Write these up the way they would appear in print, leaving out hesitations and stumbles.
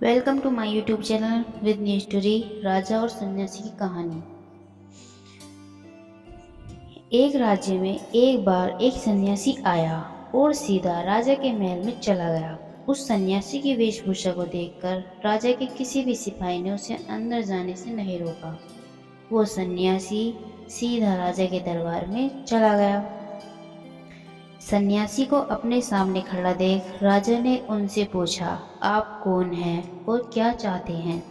Welcome to my YouTube channel with new story. राजा और सन्यासी की कहानी। एक राज्य में एक बार एक सन्यासी आया और सीधा राजा के महल में चला गया। उस सन्यासी की वेशभूषा को देखकर राजा के किसी भी सिपाही ने उसे अंदर जाने से नहीं रोका। वो सन्यासी सीधा राजा के दरबार में चला गया। सन्यासी को अपने सामने खड़ा देख राजा ने उनसे पूछा, आप कौन हैं और क्या चाहते हैं?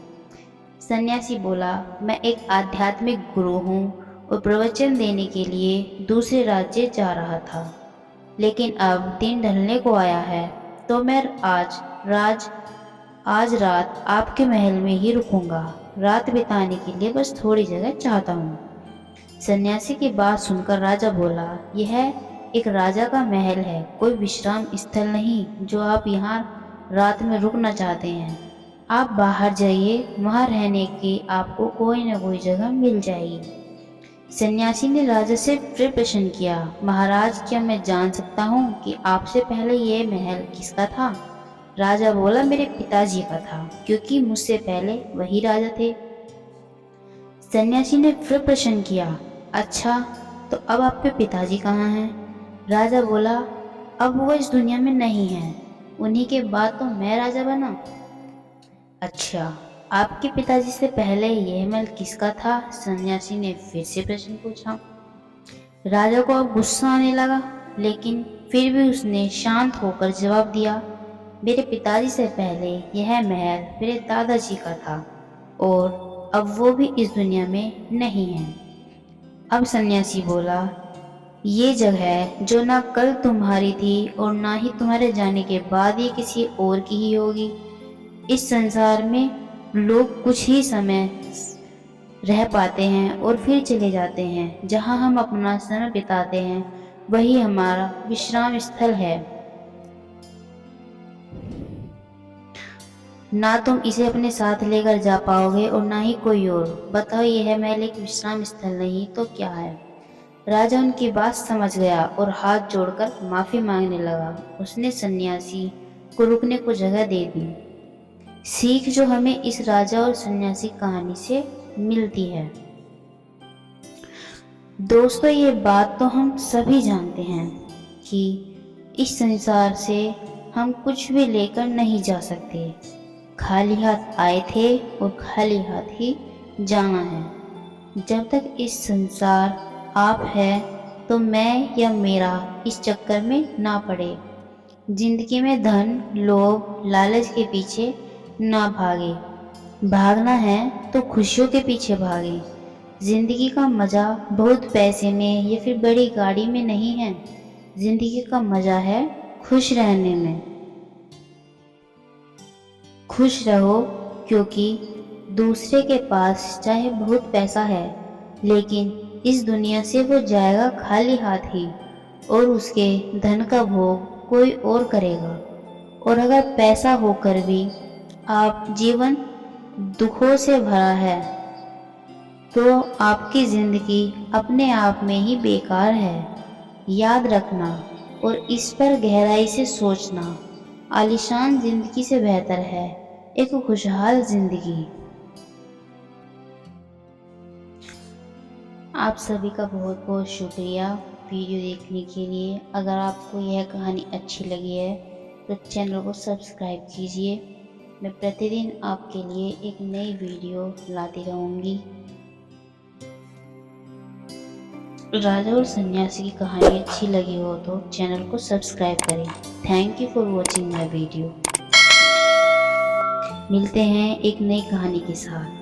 सन्यासी बोला, मैं एक आध्यात्मिक गुरु हूँ और प्रवचन देने के लिए दूसरे राज्य जा रहा था, लेकिन अब दिन ढलने को आया है तो मैं आज रात आपके महल में ही रुकूंगा। रात बिताने के लिए बस थोड़ी जगह चाहता हूँ। सन्यासी की बात सुनकर राजा बोला, यह एक राजा का महल है, कोई विश्राम स्थल नहीं जो आप यहाँ रात में रुकना चाहते हैं। आप बाहर जाइए, वहाँ रहने की आपको कोई न कोई जगह मिल जाएगी। सन्यासी ने राजा से फिर प्रश्न किया, महाराज क्या मैं जान सकता हूँ कि आपसे पहले यह महल किसका था? राजा बोला, मेरे पिताजी का था, क्योंकि मुझसे पहले वही राजा थे। सन्यासी ने फिर प्रश्न किया, अच्छा तो अब आपके पिताजी कहाँ हैं? राजा बोला, अब वो इस दुनिया में नहीं है, उन्हीं के बाद तो मैं राजा बना। अच्छा, आपके पिताजी से पहले यह महल किसका था? सन्यासी ने फिर से प्रश्न पूछा। राजा को अब गुस्सा आने लगा, लेकिन फिर भी उसने शांत होकर जवाब दिया, मेरे पिताजी से पहले यह महल मेरे दादाजी का था और अब वो भी इस दुनिया में नहीं है। अब सन्यासी बोला, ये जगह जो ना कल तुम्हारी थी और ना ही तुम्हारे जाने के बाद ये किसी और की ही होगी। इस संसार में लोग कुछ ही समय रह पाते हैं और फिर चले जाते हैं। जहाँ हम अपना समय बिताते हैं वही हमारा विश्राम स्थल है। ना तुम इसे अपने साथ लेकर जा पाओगे और ना ही कोई और। बताओ, यह महल एक विश्राम स्थल नहीं तो क्या है? राजा उनकी बात समझ गया और हाथ जोड़कर माफी मांगने लगा। उसने सन्यासी को रुकने को जगह दे दी। सीख जो हमें इस राजा और सन्यासी कहानी से मिलती है, दोस्तों, ये बात तो हम सभी जानते हैं कि इस संसार से हम कुछ भी लेकर नहीं जा सकते। खाली हाथ आए थे और खाली हाथ ही जाना है। जब तक इस संसार आप है तो मैं या मेरा इस चक्कर में ना पड़े। जिंदगी में धन, लोभ, लालच के पीछे ना भागे। भागना है तो खुशियों के पीछे भागे। जिंदगी का मजा बहुत पैसे में या फिर बड़ी गाड़ी में नहीं है। जिंदगी का मजा है खुश रहने में। खुश रहो, क्योंकि दूसरे के पास चाहे बहुत पैसा है, लेकिन इस दुनिया से वो जाएगा खाली हाथ ही और उसके धन का भोग कोई और करेगा। और अगर पैसा होकर भी आप जीवन दुखों से भरा है तो आपकी जिंदगी अपने आप में ही बेकार है। याद रखना और इस पर गहराई से सोचना, आलीशान जिंदगी से बेहतर है एक खुशहाल जिंदगी। आप सभी का बहुत बहुत शुक्रिया वीडियो देखने के लिए। अगर आपको यह कहानी अच्छी लगी है तो चैनल को सब्सक्राइब कीजिए। मैं प्रतिदिन आपके लिए एक नई वीडियो लाती रहूँगी। राजा और सन्यासी की कहानी अच्छी लगी हो तो चैनल को सब्सक्राइब करें। Thank you for watching my video. मिलते हैं एक नई कहानी के साथ।